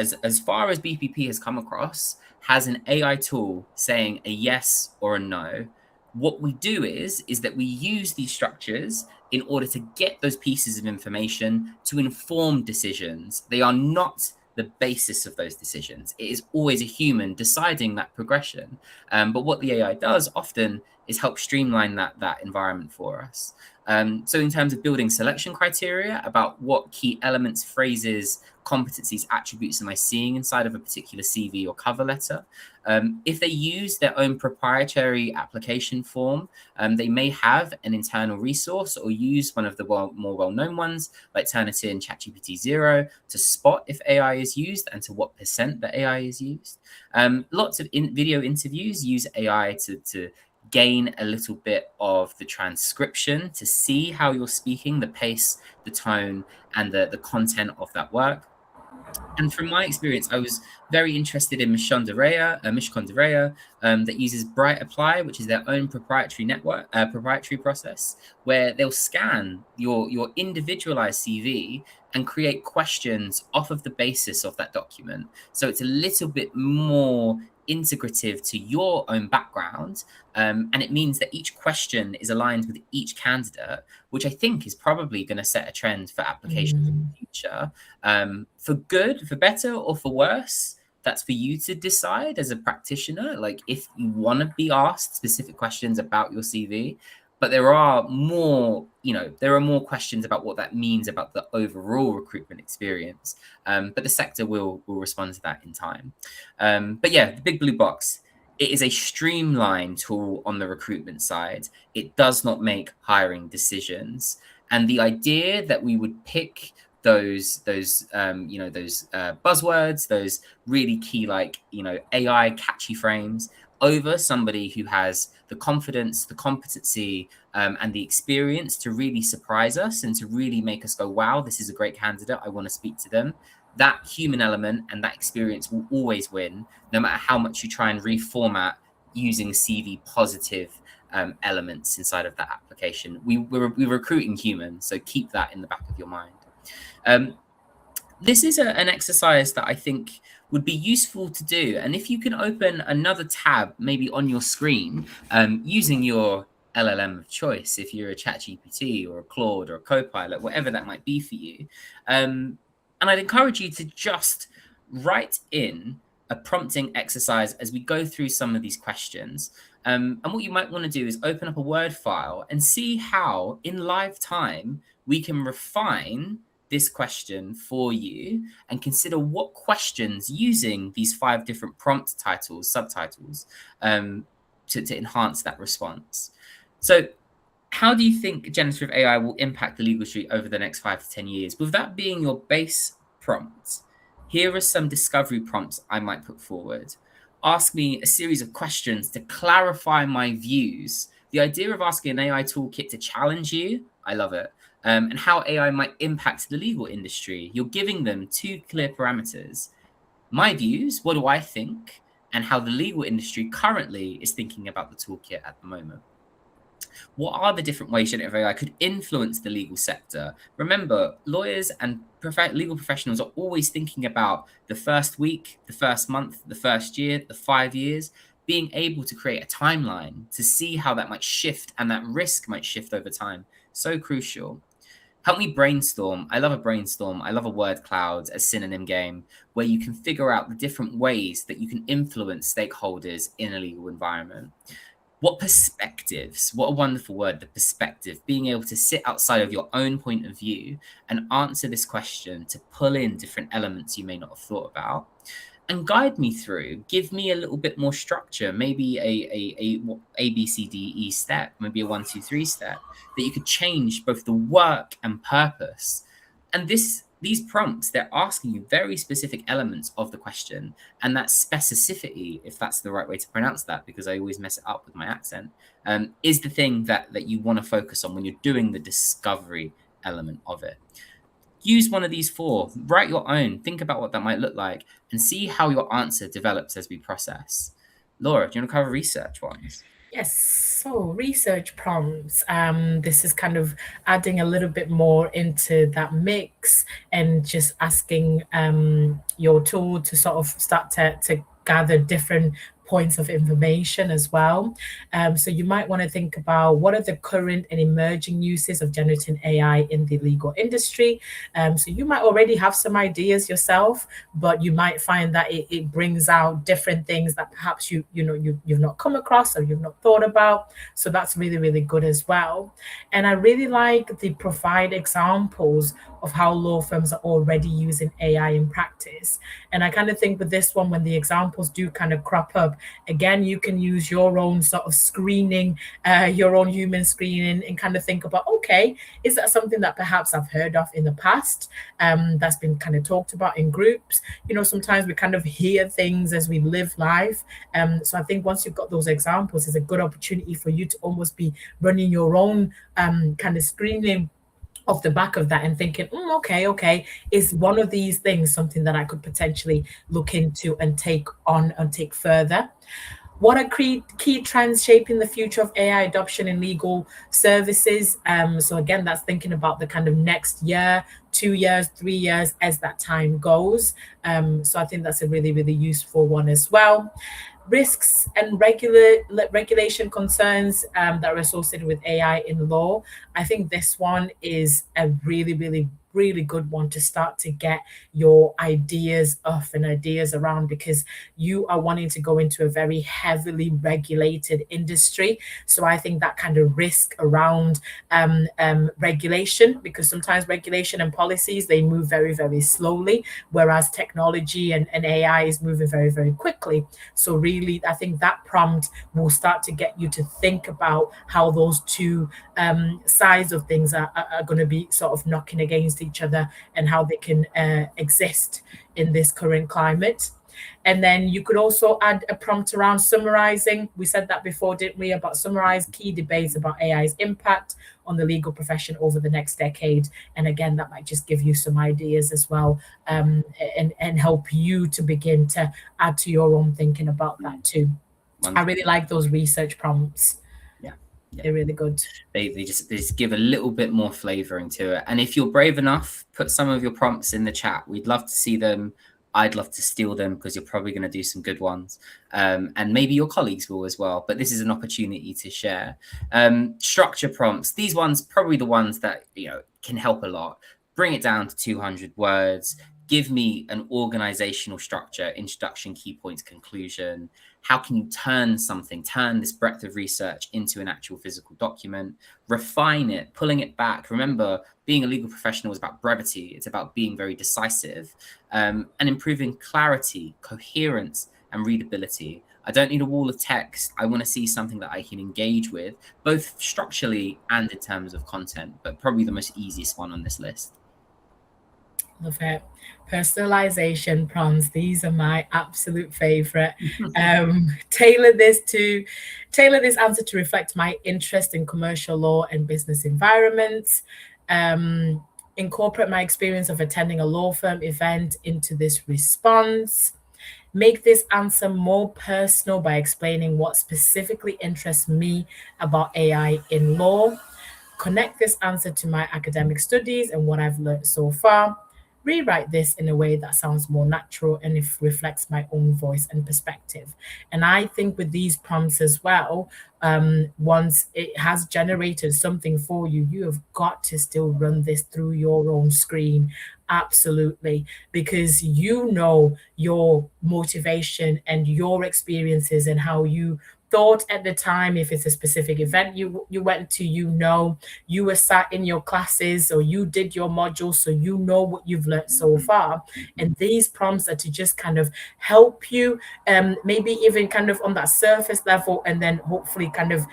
far as BPP has come across, has an AI tool saying a yes or a no. What we do is that we use these structures in order to get those pieces of information to inform decisions. They are not the basis of those decisions. It is always a human deciding that progression. But what the AI does often is help streamline that environment for us. So in terms of building selection criteria about what key elements, phrases, competencies, attributes am I seeing inside of a particular CV or cover letter, if they use their own proprietary application form, they may have an internal resource or use one of the more well-known ones like Turnitin and ChatGPT 0 to spot if AI is used and to what percent the AI is used. Lots of video interviews use AI to gain a little bit of the transcription to see how you're speaking, the pace, the tone, and the content of that work. And from my experience, I was very interested in Mishkondareya, that uses Bright Apply, which is their own proprietary network, proprietary process, where they'll scan your individualized CV and create questions off of the basis of that document. So it's a little bit more integrative to your own background, and it means that each question is aligned with each candidate, which I think is probably going to set a trend for applications in the future, for good, for better, or for worse. That's for you to decide as a practitioner, like if you want to be asked specific questions about your CV. But there are more questions about what that means about the overall recruitment experience. But the sector will respond to that in time. But yeah, the big blue box, it is a streamlined tool on the recruitment side. It does not make hiring decisions. And the idea that we would pick those buzzwords, those really key, AI catchy frames over somebody who has the confidence, the competency, and the experience to really surprise us and to really make us go, wow, this is a great candidate. I want to speak to them. That human element and that experience will always win, no matter how much you try and reformat using CV positive elements inside of that application. We're recruiting humans, so keep that in the back of your mind. This is an exercise that I think would be useful to do. And if you can open another tab, maybe on your screen, using your LLM of choice, if you're a ChatGPT or a Claude or a Copilot, whatever that might be for you. And I'd encourage you to just write in a prompting exercise as we go through some of these questions. And what you might want to do is open up a Word file and see how, in live time, we can refine this question for you and consider what questions using these 5 different prompt subtitles, to enhance that response. So how do you think generative AI will impact the legal street over the next 5 to 10 years? With that being your base prompt, here are some discovery prompts I might put forward. Ask me a series of questions to clarify my views. The idea of asking an AI toolkit to challenge you, I love it. And how AI might impact the legal industry. You're giving them 2 clear parameters. My views, what do I think, and how the legal industry currently is thinking about the toolkit at the moment. What are the different ways generative AI could influence the legal sector? Remember, lawyers and legal professionals are always thinking about the first week, the first month, the first year, the 5 years, being able to create a timeline to see how that might shift and that risk might shift over time. So crucial. Help me brainstorm. I love a brainstorm. I love a word cloud, a synonym game, where you can figure out the different ways that you can influence stakeholders in a legal environment. What perspectives? What a wonderful word, the perspective. Being able to sit outside of your own point of view and answer this question to pull in different elements you may not have thought about. and guide me through. Give me a little bit more structure, maybe a B C D E step, maybe a 1 2 3 step that you could change both the work and purpose. And these prompts, they're asking you very specific elements of the question, and that specificity, if that's the right way to pronounce that, because I always mess it up with my accent, is the thing that you want to focus on when you're doing the discovery element of it. Use one of these 4, write your own, think about what that might look like, and see how your answer develops as we process. Laura, do you want to cover research ones? Yes, so research prompts. This is kind of adding a little bit more into that mix and just asking your tool to sort of start to gather different points of information as well. So you might want to think about what are the current and emerging uses of generative AI in the legal industry. So you might already have some ideas yourself, but you might find that it brings out different things that perhaps you've not come across or you've not thought about. So that's really, really good as well. And I really like the provide examples of how law firms are already using AI in practice. And I kind of think with this one, when the examples do kind of crop up, again, you can use your own sort of screening, your own human screening, and kind of think about, okay, is that something that perhaps I've heard of in the past, that's been kind of talked about in groups? Sometimes we kind of hear things as we live life. So I think once you've got those examples, it's a good opportunity for you to almost be running your own kind of screening off the back of that and thinking, okay, is one of these things something that I could potentially look into and take on and take further? What are key trends shaping the future of AI adoption in legal services? So again, that's thinking about the kind of next year, 2 years, 3 years as that time goes. So I think that's a really, really useful one as well. Risks and regulation concerns that are associated with AI in law. I think this one is a really, really, really good one to start to get your ideas off and ideas around, because you are wanting to go into a very heavily regulated industry. So I think that kind of risk around regulation, because sometimes regulation and policies, they move very, very slowly, whereas technology and AI is moving very, very quickly. So really, I think that prompt will start to get you to think about how those two sides of things are going to be sort of knocking against each other and how they can exist in this current climate. And then you could also add a prompt around summarizing. We said that before, didn't we, about summarize key debates about AI's impact on the legal profession over the next decade. And again, that might just give you some ideas as well, and help you to begin to add to your own thinking about that too. Wonderful. I really like those research prompts. Yeah. They're really good. They just give a little bit more flavoring to it. And if you're brave enough, put some of your prompts in the chat. We'd love to see them. I'd love to steal them because you're probably going to do some good ones. And maybe your colleagues will as well. But this is an opportunity to share. Structure prompts. These ones, probably the ones that can help a lot. Bring it down to 200 words. Give me an organizational structure, introduction, key points, conclusion. How can you turn this breadth of research into an actual physical document? Refine it, pulling it back. Remember, being a legal professional is about brevity. It's about being very decisive, and improving clarity, coherence, and readability. I don't need a wall of text. I want to see something that I can engage with, both structurally and in terms of content, but probably the most easiest one on this list. Love it. Personalization prompts. These are my absolute favorite. Tailor this answer to reflect my interest in commercial law and business environments. Incorporate my experience of attending a law firm event into this response. Make this answer more personal by explaining what specifically interests me about AI in law. Connect this answer to my academic studies and what I've learned so far. Rewrite this in a way that sounds more natural and it reflects my own voice and perspective. And I think with these prompts as well, once it has generated something for you, you have got to still run this through your own screen. Absolutely, because you know your motivation and your experiences and how you thought at the time, if it's a specific event you went to, you were sat in your classes or you did your modules, so you know what you've learned so far. And these prompts are to just kind of help you, maybe even kind of on that surface level, and then hopefully kind of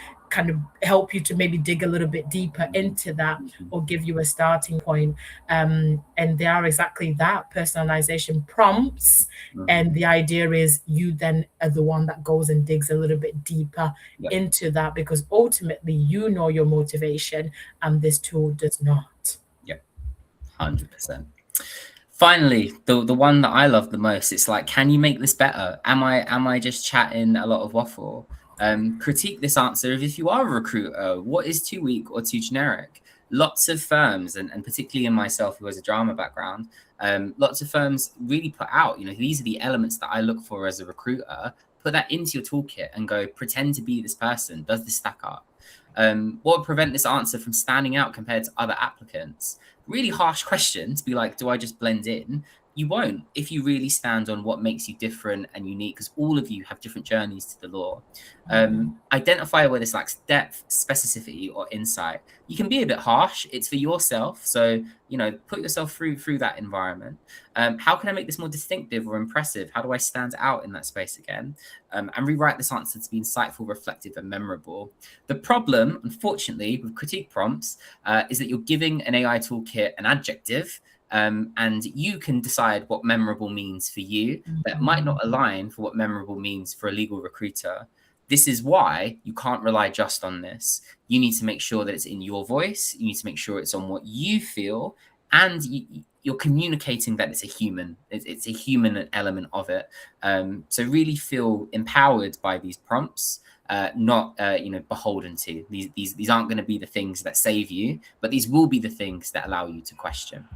help you to maybe dig a little bit deeper into that, or give you a starting point. And they are exactly that, personalization prompts. And the idea is you then are the one that goes and digs a little bit deeper into that, because ultimately you know your motivation and this tool does not. 100%. Finally, the one that I love the most, it's like, can you make this better? Am I just chatting a lot of waffle? Critique this answer if you are a recruiter. What is too weak or too generic? Lots of firms, and particularly in myself who has a drama background, lots of firms really put out, these are the elements that I look for as a recruiter. Put that into your toolkit and go, pretend to be this person. Does this stack up? What would prevent this answer from standing out compared to other applicants? Really harsh question to be like, do I just blend in? You won't if you really stand on what makes you different and unique, because all of you have different journeys to the law. Identify where this lacks depth, specificity, or insight. You can be a bit harsh. It's for yourself. So, put yourself through that environment. How can I make this more distinctive or impressive? How do I stand out in that space again? And rewrite this answer to be insightful, reflective, and memorable. The problem, unfortunately, with critique prompts is that you're giving an AI toolkit an adjective, and you can decide what memorable means for you. That might not align for what memorable means for a legal recruiter. This is why you can't rely just on this. You need to make sure that it's in your voice. You need to make sure it's on what you feel, and you're communicating that it's a human. It's a human element of it. So really feel empowered by these prompts, not beholden to. These aren't going to be the things that save you, but these will be the things that allow you to question.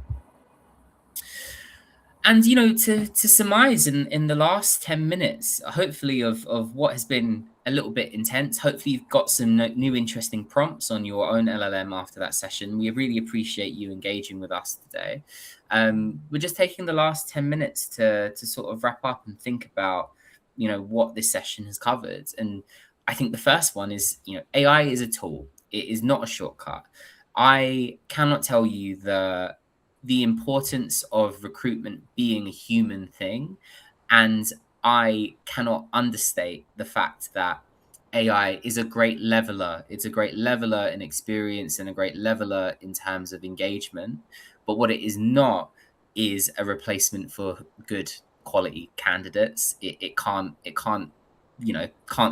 And, to surmise in the last 10 minutes, hopefully, of what has been a little bit intense, hopefully you've got some new interesting prompts on your own LLM after that session. We really appreciate you engaging with us today. We're just taking the last 10 minutes to sort of wrap up and think about, what this session has covered. And I think the first one is, AI is a tool. It is not a shortcut. I cannot tell you the importance of recruitment being a human thing. And I cannot understate the fact that AI is a great leveler. It's a great leveler in experience and a great leveler in terms of engagement. But what it is not is a replacement for good quality candidates. It can't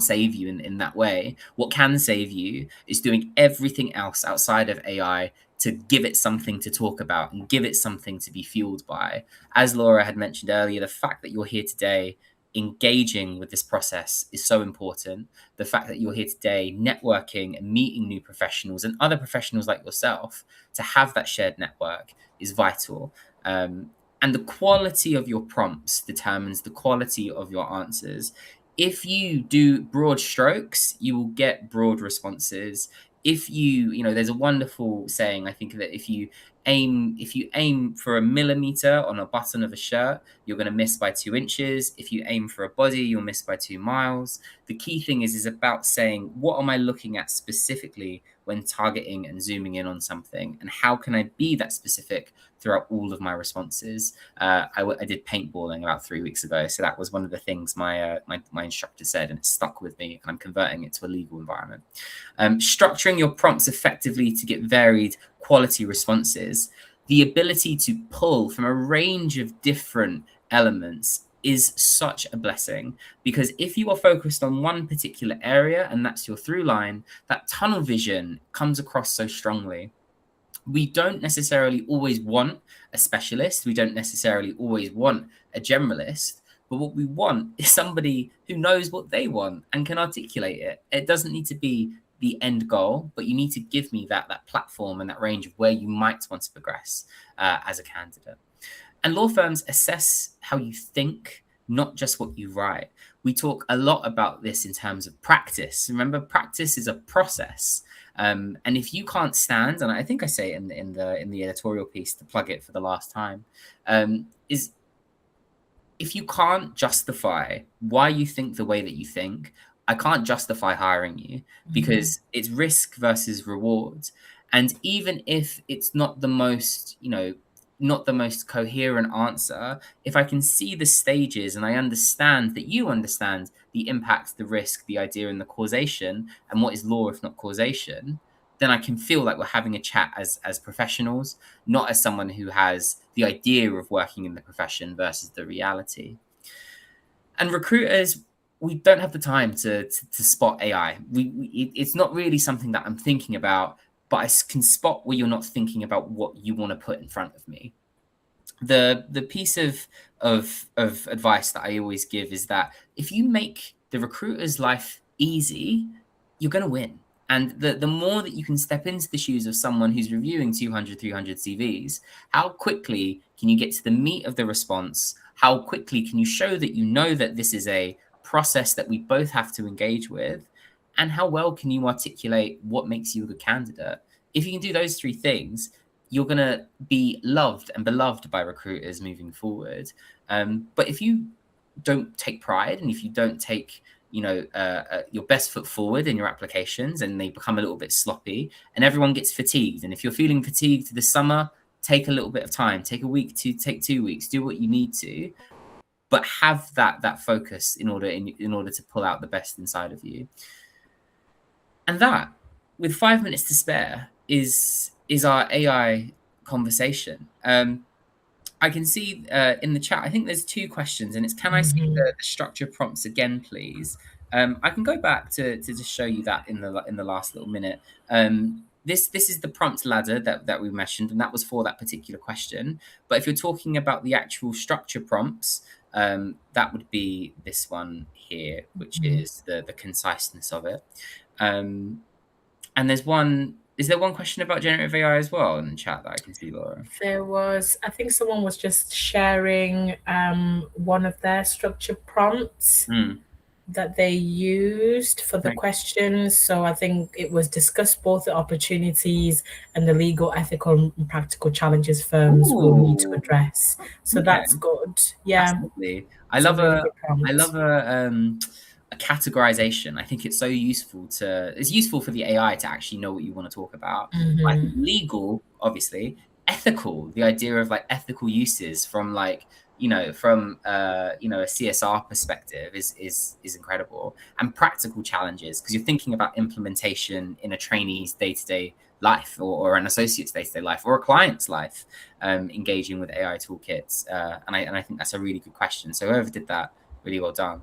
save you in that way. What can save you is doing everything else outside of AI to give it something to talk about and give it something to be fueled by. As Laura had mentioned earlier, the fact that you're here today engaging with this process is so important. The fact that you're here today networking and meeting new professionals and other professionals like yourself, to have that shared network is vital. And the quality of your prompts determines the quality of your answers. If you do broad strokes, you will get broad responses. If there's a wonderful saying, I think, that if you aim for a millimeter on a button of a shirt, you're going to miss by 2 inches. If you aim for a body, you'll miss by 2 miles. The key thing is about saying, what am I looking at specifically when targeting and zooming in on something? And how can I be that specific throughout all of my responses? I did paintballing about 3 weeks ago. So that was one of the things my instructor said, and it stuck with me, and I'm converting it to a legal environment. Structuring your prompts effectively to get varied quality responses, the ability to pull from a range of different elements is such a blessing, because if you are focused on one particular area and that's your through line, that tunnel vision comes across so strongly. We don't necessarily always want a specialist. We don't necessarily always want a generalist. But what we want is somebody who knows what they want and can articulate it. It doesn't need to be the end goal, but you need to give me that platform and that range of where you might want to progress as a candidate. And law firms assess how you think, not just what you write. We talk a lot about this in terms of practice. Remember, practice is a process. And if you can't stand, and I think I say it in the editorial piece to plug it for the last time, is if you can't justify why you think the way that you think, I can't justify hiring you because it's risk versus reward. And even if it's not the most, not the most coherent answer, if I can see the stages and I understand that you understand the impact, the risk, the idea, and the causation, and what is law if not causation, then I can feel like we're having a chat as professionals, not as someone who has the idea of working in the profession versus the reality. And recruiters, we don't have the time to spot AI. It's not really something that I'm thinking about, but I can spot where you're not thinking about what you want to put in front of me. The piece of advice that I always give is that if you make the recruiter's life easy, you're going to win. And the more that you can step into the shoes of someone who's reviewing 200, 300 CVs, how quickly can you get to the meat of the response? How quickly can you show that you know that this is a process that we both have to engage with? And how well can you articulate what makes you a good candidate? If you can do those three things, you're going to be loved and beloved by recruiters moving forward. But if you don't take pride and if you don't take your best foot forward in your applications and they become a little bit sloppy and everyone gets fatigued, and if you're feeling fatigued this summer, take a little bit of time, take a week to take 2 weeks, do what you need to, but have that focus in order to pull out the best inside of you. And that, with 5 minutes to spare, is our AI conversation. I can see in the chat, I think there's 2 questions, and it's, can I see the structure prompts again, please? I can go back to just show you that in the last little minute. This is the prompt ladder that we mentioned, and that was for that particular question. But if you're talking about the actual structure prompts, that would be this one here, which is the conciseness of it. And there's one. Is there one question about generative AI as well in the chat that I can see, Laura? There was, I think someone was just sharing one of their structure prompts that they used for the questions. So I think it was discussed both the opportunities and the legal, ethical, and practical challenges firms will need to address. So that's good. Yeah. Absolutely. I love a categorization. I think it's so useful it's useful for the AI to actually know what you want to talk about. I think legal, obviously, ethical, the idea of like ethical uses from like, from a CSR perspective is incredible, and practical challenges, because you're thinking about implementation in a trainee's day-to-day life or an associate's day-to-day life or a client's life, engaging with AI toolkits. And I think that's a really good question. So whoever did that, really well done.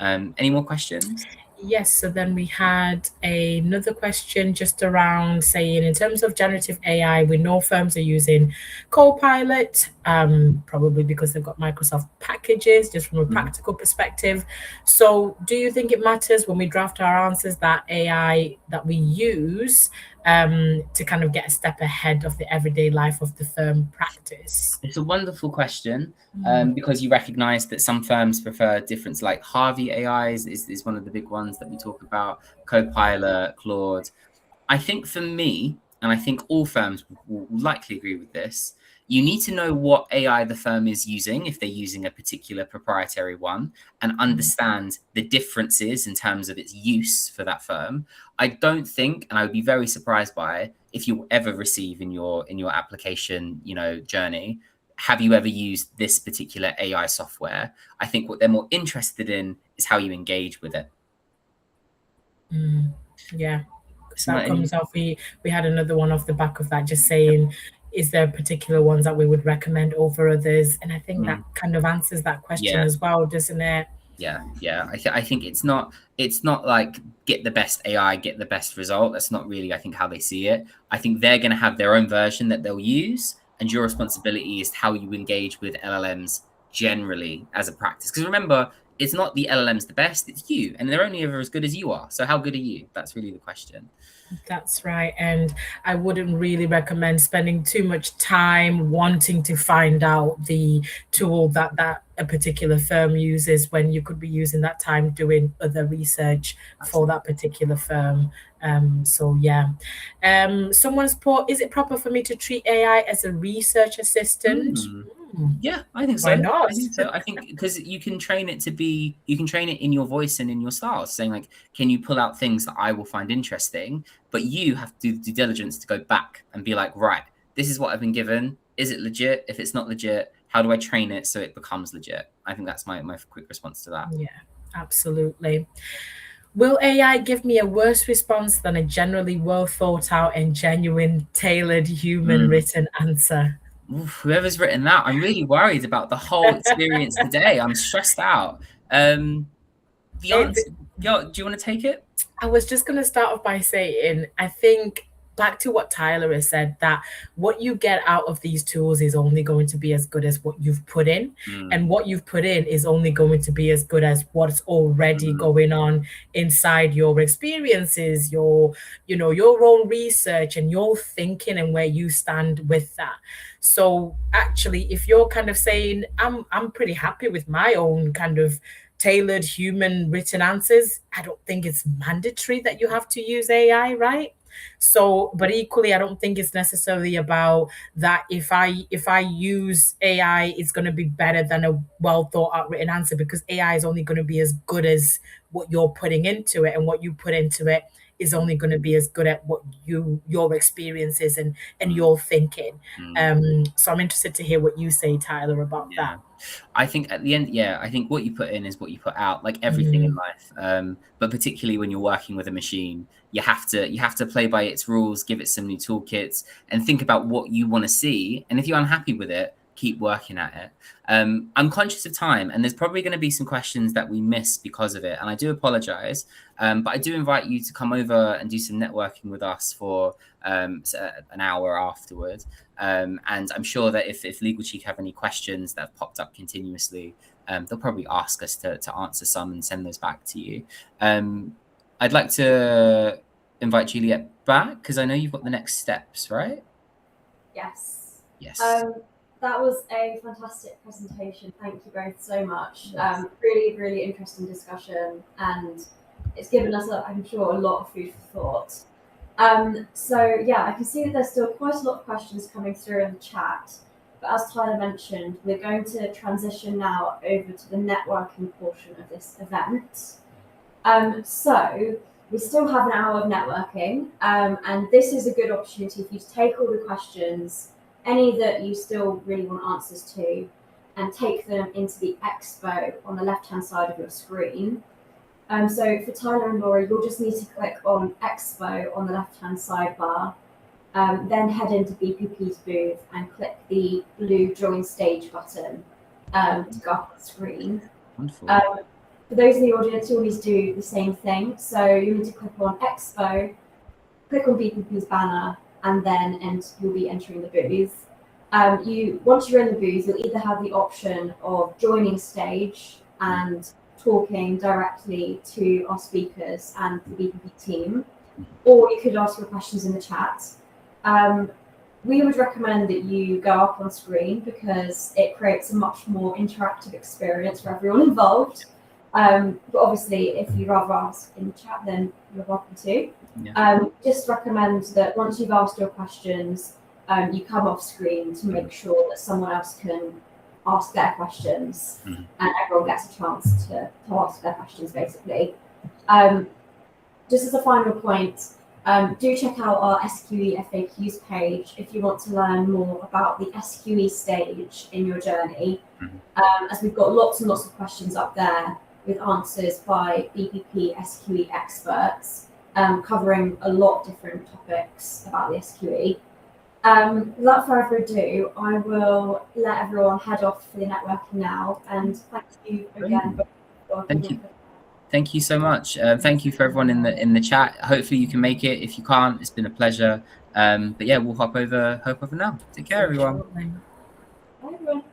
Any more questions? Yes, so then we had another question just around saying, in terms of generative AI, we know firms are using Copilot, probably because they've got Microsoft packages, just from a practical perspective. So do you think it matters when we draft our answers that AI that we use to kind of get a step ahead of the everyday life of the firm practice? It's a wonderful question, because you recognize that some firms prefer different, like Harvey AIs is one of the big ones that we talk about, Copilot, Claude. I think for me, and I think all firms will likely agree with this, you need to know what AI the firm is using, if they're using a particular proprietary one, and understand the differences in terms of its use for that firm. I don't think, and I would be very surprised by, if you ever receive in your application, journey, have you ever used this particular AI software? I think what they're more interested in is how you engage with it. Yeah. So that comes off. We had another one off the back of that, just saying, is there particular ones that we would recommend over others? And I think that kind of answers that question as well, doesn't it? Yeah. I think it's not like get the best AI, get the best result. That's not really, I think, how they see it. I think they're going to have their own version that they'll use, and your responsibility is how you engage with LLMs generally as a practice. Because remember, it's not the LLM's the best, it's you, and they're only ever as good as you are. So how good are you? That's really the question. That's right. And I wouldn't really recommend spending too much time wanting to find out the tool that a particular firm uses, when you could be using that time doing other research for that particular firm. So yeah. Someone's put, is it proper for me to treat AI as a research assistant? Yeah, I think so. Why not? I think so. I think because you can train it in your voice and in your style, saying like, can you pull out things that I will find interesting? But you have to do the due diligence to go back and be like, right, this is what I've been given. Is it legit? If it's not legit, how do I train it so it becomes legit? I think that's my quick response to that. Yeah, absolutely. Will AI give me a worse response than a generally well thought out and genuine tailored human written answer? Oof, whoever's written that, I'm really worried about the whole experience today. I'm stressed out. The answer, do you want to take it? I was just going to start off by saying, I think back to what Tyler has said, that what you get out of these tools is only going to be as good as what you've put in. And what you've put in is only going to be as good as what's already going on inside your experiences, your own research and your thinking and where you stand with that. So actually, if you're kind of saying, I'm pretty happy with my own kind of tailored human written answers, I don't think it's mandatory that you have to use AI, right? So, but equally, I don't think it's necessarily about that. If I use AI, it's going to be better than a well thought out written answer, because AI is only going to be as good as what you're putting into it, and what you put into it is only going to be as good at what your experiences and your thinking. So I'm interested to hear what you say, Tyler, about that. I think at the end, I think what you put in is what you put out, like everything in life. But particularly when you're working with a machine, you have to play by its rules, give it some new toolkits, and think about what you want to see. And if you're unhappy with it, keep working at it. I'm conscious of time, and there's probably going to be some questions that we miss because of it, and I do apologize. But I do invite you to come over and do some networking with us for an hour afterwards. And I'm sure that if Legal Cheek have any questions that have popped up continuously, they'll probably ask us to answer some and send those back to you. I'd like to invite Juliet back because I know you've got the next steps, right? Yes. Yes. That was a fantastic presentation. Thank you both so much. Yes. Really, really interesting discussion, and it's given us, I'm sure, a lot of food for thought. So yeah, I can see that there's still quite a lot of questions coming through in the chat, but as Tyler mentioned, we're going to transition now over to the networking portion of this event. So we still have an hour of networking, and this is a good opportunity for you to take all the questions, any that you still really want answers to, and take them into the expo on the left-hand side of your screen. So for Tyler and Laura, you'll just need to click on Expo on the left-hand sidebar, then head into BPP's booth and click the blue Join Stage button to go up on the screen. Wonderful. For those in the audience, you always do the same thing. So you need to click on Expo, click on BPP's banner, and then you'll be entering the booth. Once you're in the booth, you'll either have the option of joining stage and talking directly to our speakers and the BPP team, or you could ask your questions in the chat. We would recommend that you go up on screen because it creates a much more interactive experience for everyone involved. But obviously, if you'd rather ask in the chat, then you're welcome to. Yeah. Just recommend that once you've asked your questions, you come off screen to make sure that someone else can ask their questions, and everyone gets a chance to ask their questions, basically. Just as a final point, do check out our SQE FAQs page if you want to learn more about the SQE stage in your journey, as we've got lots and lots of questions up there with answers by BPP SQE experts, covering a lot of different topics about the SQE. Without further ado, I will let everyone head off for the networking now, and thank you again. Thank you so much. Thank you for everyone in the chat. Hopefully you can make it. If you can't, it's been a pleasure. But yeah, we'll hop over now. Take care, everyone. Bye, everyone.